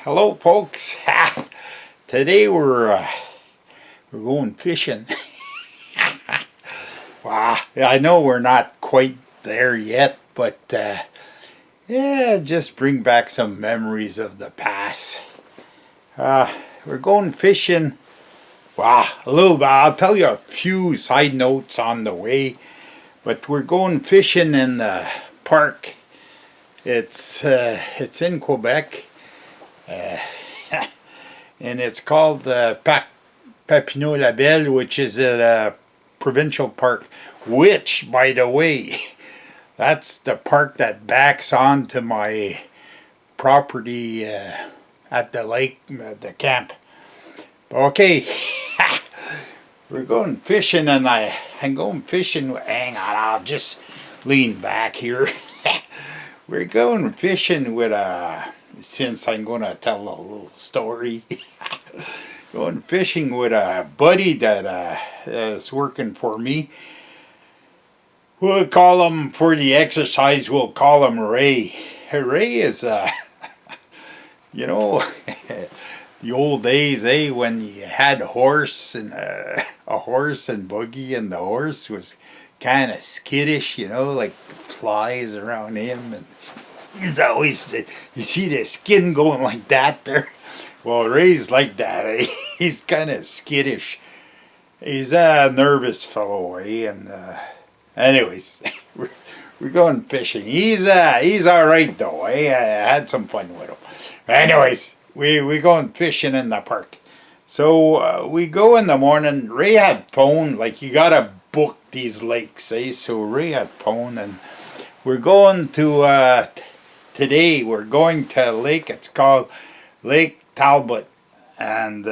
Hello, folks. Today we're going fishing. Wow, I know we're not quite there yet, but yeah, just bring back some memories of the past. We're going fishing. Wow, a little bit. I'll tell you a few side notes on the way, but we're going fishing in the park. It's in Quebec. And it's called Papineau-Labelle, which is at a provincial park, which, by the way, that's the park that backs onto my property at the lake, the camp. Okay, we're going fishing, and I'm going fishing. Hang on, I'll just lean back here. We're going fishing with since I'm going to tell a little story. Going fishing with a buddy that is working for me. We'll call him, for the exercise, we'll call him Ray. Ray is, you know, the old days, when you had a horse and buggy, and the horse was kind of skittish, like flies around him, and he's always, you see the skin going like that there. Well, Ray's like that. He's kind of skittish. He's a nervous fellow, and anyways, we're going fishing. He's all right though. I had some fun with him. Anyways, we going fishing in the park. So we go in the morning. Ray had phone, like you gotta book these lakes, so Ray had phone, and we're going to today we're going to a lake. It's called Lake Talbot, and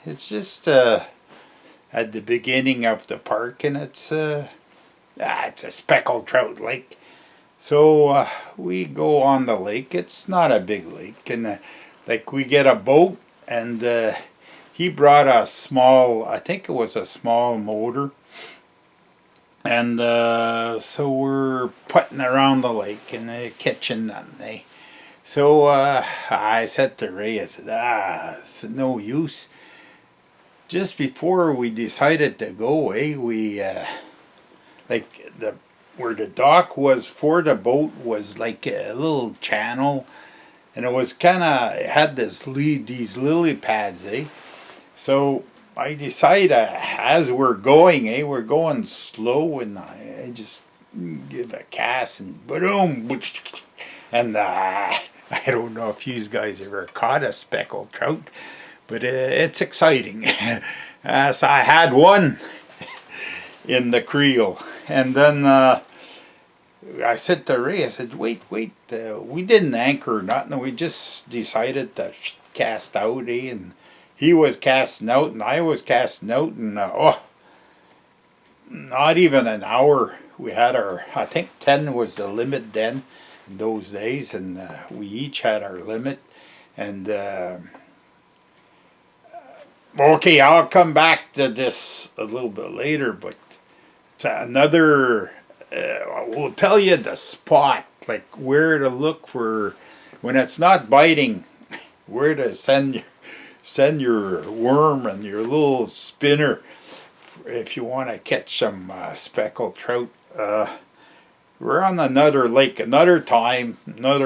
it's just at the beginning of the park, and it's a speckled trout lake. So we go on the lake. It's not a big lake, and we get a boat, and he brought a small, I think it was a small motor. And so we're putting around the lake and catching them. So I said to Ray, I said, it's no use. Just before we decided to go, we where the dock was for the boat was like a little channel, and it was had these lily pads, So I decide as we're going slow, and I just give a cast, and boom, and I don't know if you guys ever caught a speckled trout, but it's exciting. So I had one in the creel, and then I said to Ray, I said, wait, we didn't anchor or nothing, we just decided to cast out, and he was casting out, and I was casting out, and not even an hour. We had I think 10 was the limit then, in those days, and we each had our limit. And okay, I'll come back to this a little bit later, but it's another, we'll tell you the spot, like where to look for, when it's not biting, where to send your worm and your little spinner if you want to catch some speckled trout. We're on another lake, another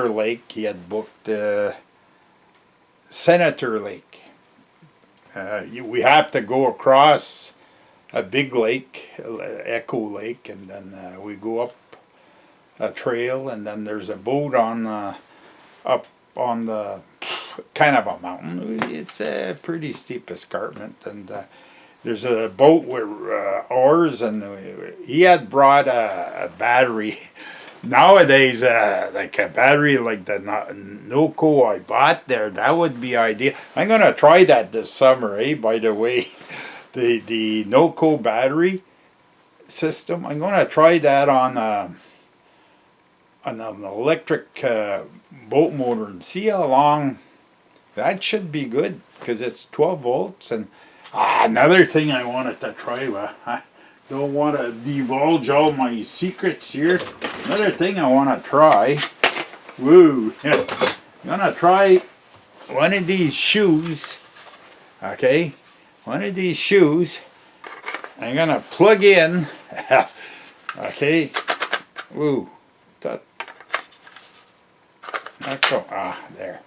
lake. He had booked Senator Lake. We have to go across a big lake, Echo Lake, and then we go up a trail, and then there's a boat up on the kind of a mountain. It's a pretty steep escarpment, and there's a boat with oars, and he had brought a battery. Nowadays, like a battery like the Noco I bought there, that would be ideal. I'm gonna try that this summer, by the way. The Noco battery system, I'm gonna try that on an electric boat motor and see how long. That should be good, because it's 12 volts. And another thing I wanted to try, I don't want to divulge all my secrets here. Another thing I want to try, I'm going to try one of these shoes, okay, one of these shoes, I'm gonna plug in, okay, ooh, that, there.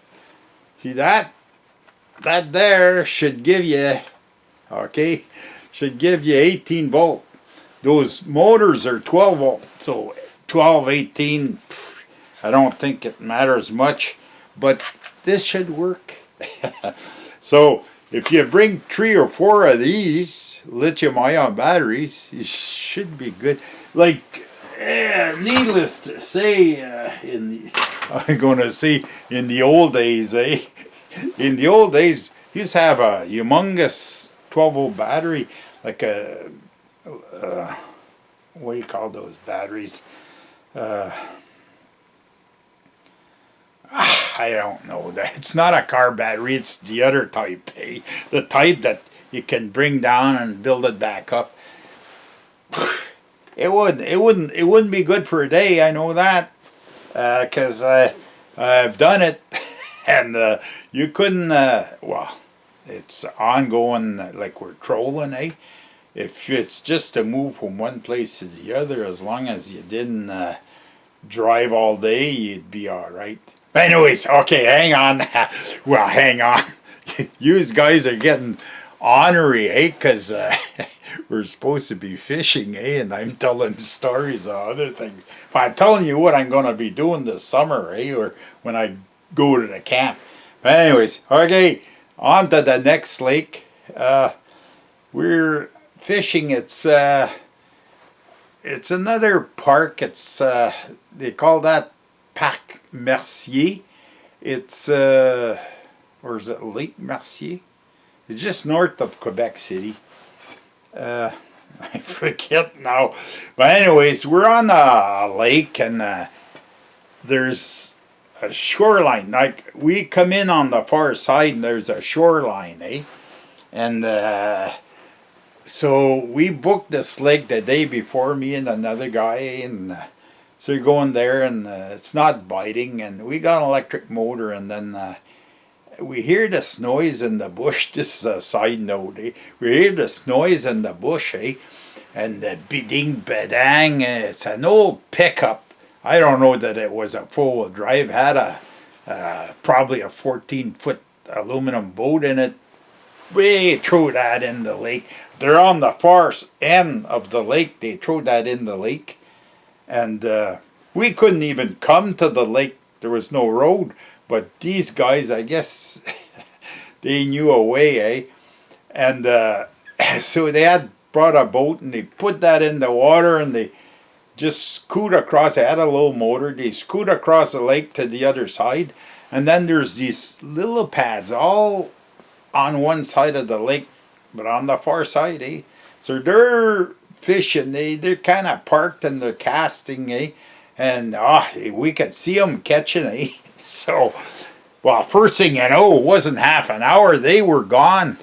See that? That there should give you, okay, should give you 18 volt. Those motors are 12 volt, so 12, 18, I don't think it matters much, but this should work. So if you bring 3 or 4 of these lithium-ion batteries, you should be good. Like, needless to say, I'm gonna say in the old days, in the old days, you used to have a humongous 12 volt battery, like a what do you call those batteries? I don't know. It's not a car battery. It's the other type, the type that you can bring down and build it back up. It wouldn't be good for a day. I know that, because I've done it, and you couldn't. Well, it's ongoing, like we're trolling, If it's just to move from one place to the other, as long as you didn't drive all day, you'd be all right. Anyways, okay, hang on. Well, hang on. You guys are getting ornery, because we're supposed to be fishing, and I'm telling stories of other things. But I'm telling you what I'm going to be doing this summer, or when I go to the camp. But anyways, okay, on to the next lake. We're fishing. It's another park. It's they call that Parc Mercier. It's or is it Lake Mercier? It's just north of Quebec City. I forget now. But anyways, we're on a lake, and there's a shoreline. Like, we come in on the far side, and there's a shoreline, And so we booked this lake the day before, me and another guy, and so you're going there, and it's not biting, and we got an electric motor, and then we hear this noise in the bush. This is a side note, We hear this noise in the bush, and the bidding badang. It's an old pickup. I don't know that it was a four-wheel drive. Had a probably a 14-foot aluminum boat in it. We threw that in the lake. They're on the far end of the lake. They threw that in the lake, and we couldn't even come to the lake. There was no road. But these guys, I guess, they knew a way, And so they had brought a boat, and they put that in the water, and they just scoot across. They had a little motor. They scoot across the lake to the other side. And then there's these little pads all on one side of the lake, but on the far side, So they're fishing. They're kind of parked, and they're casting, And we could see them catching, So, well, first thing you know, it wasn't half an hour, they were gone.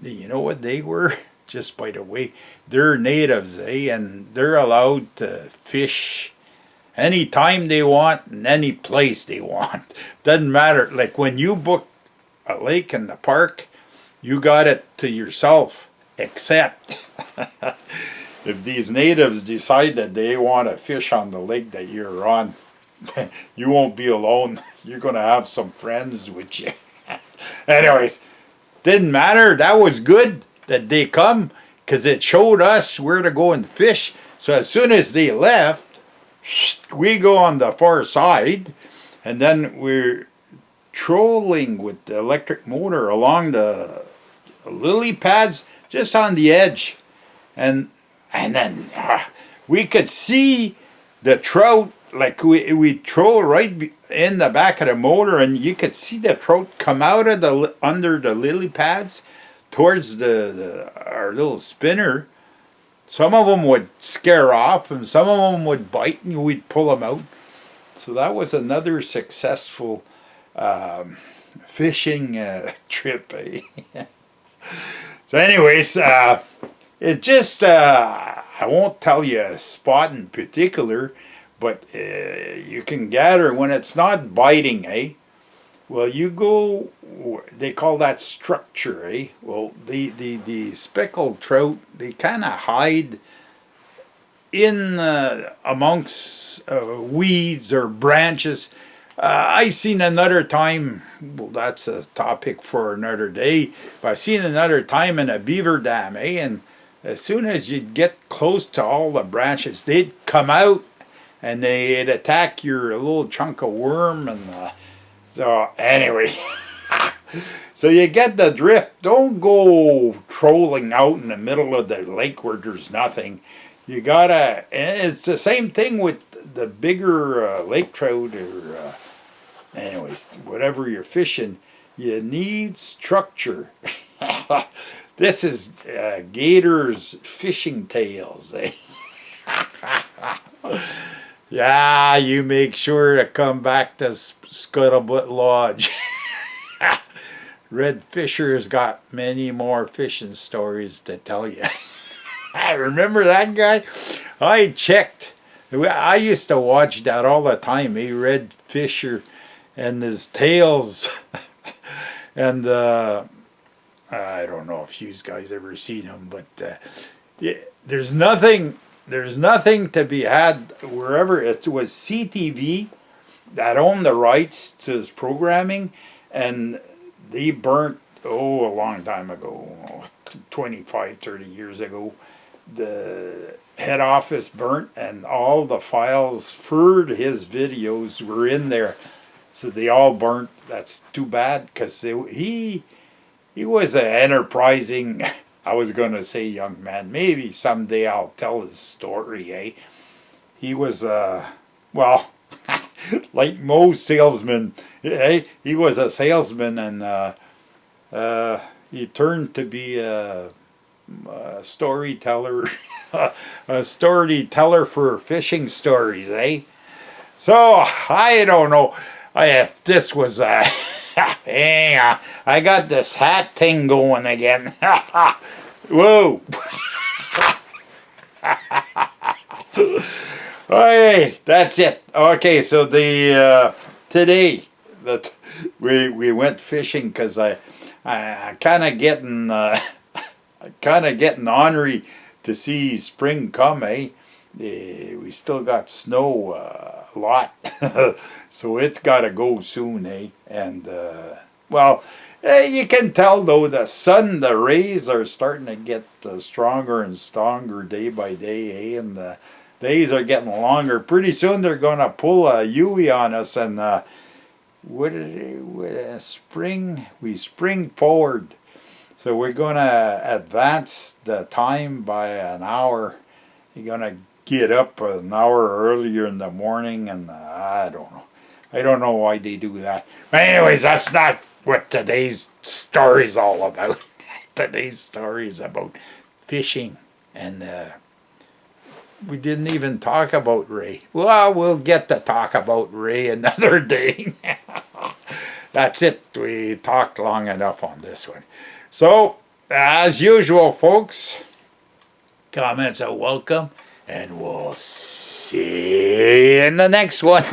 You know what they were? Just by the way, they're natives, and they're allowed to fish anytime they want and any place they want. Doesn't matter. Like, when you book a lake in the park, you got it to yourself, except if these natives decide that they want to fish on the lake that you're on. You won't be alone. You're going to have some friends with you. Anyways, didn't matter. That was good that they come, because it showed us where to go and fish. So as soon as they left, we go on the far side, and then we're trolling with the electric motor along the lily pads just on the edge. And then we could see the trout. Like, we troll right in the back of the motor, and you could see the trout come out of under the lily pads towards our little spinner. Some of them would scare off, and some of them would bite, and we'd pull them out. So that was another successful fishing trip. So anyways, it just, I won't tell you a spot in particular, but you can gather when it's not biting, Well, you go, they call that structure, eh? Well, the speckled trout, they kind of hide in amongst weeds or branches. I've seen another time, well, that's a topic for another day, but I've seen another time in a beaver dam, eh? And as soon as you'd get close to all the branches, they'd come out and they'd attack your little chunk of worm. And so, anyway, so you get the drift. Don't go trolling out in the middle of the lake where there's nothing. You gotta, and it's the same thing with the bigger lake trout or, anyways, whatever you're fishing, you need structure. This is Gator's fishing tales, eh? Yeah, you make sure to come back to Scuttlebutt Lodge. Red Fisher's got many more fishing stories to tell you. I remember that guy. I checked. I used to watch that all the time. He Red Fisher and his tales. And I don't know if you guys ever seen him, but yeah, there's nothing to be had wherever. It was CTV that owned the rights to his programming, and they burnt, a long time ago, 25, 30 years ago, the head office burnt, and all the files for his videos were in there. So they all burnt. That's too bad, because he was an enterprising, I was going to say young man. Maybe someday I'll tell his story, eh? He was, well, like most salesmen, eh? He was a salesman, and he turned to be a storyteller, a storyteller for fishing stories, eh? So, I don't know if this was, hang on, I got this hat thing going again. Whoa. Okay, that's it. Okay, so the today that we went fishing because I kind of getting ornery to see spring come, eh? We still got snow a lot, so it's got to go soon, eh? And well, you can tell though the sun, the rays are starting to get stronger and stronger day by day, eh? And the days are getting longer. Pretty soon they're going to pull a Yui on us, and we spring forward. So we're going to advance the time by an hour. You're going to get up an hour earlier in the morning, and I don't know. I don't know why they do that. But anyways, that's not what today's story's all about. Today's story is about fishing, and we didn't even talk about Ray. Well, we'll get to talk about Ray another day. That's it. We talked long enough on this one. So, as usual, folks, comments are welcome, and we'll see you in the next one.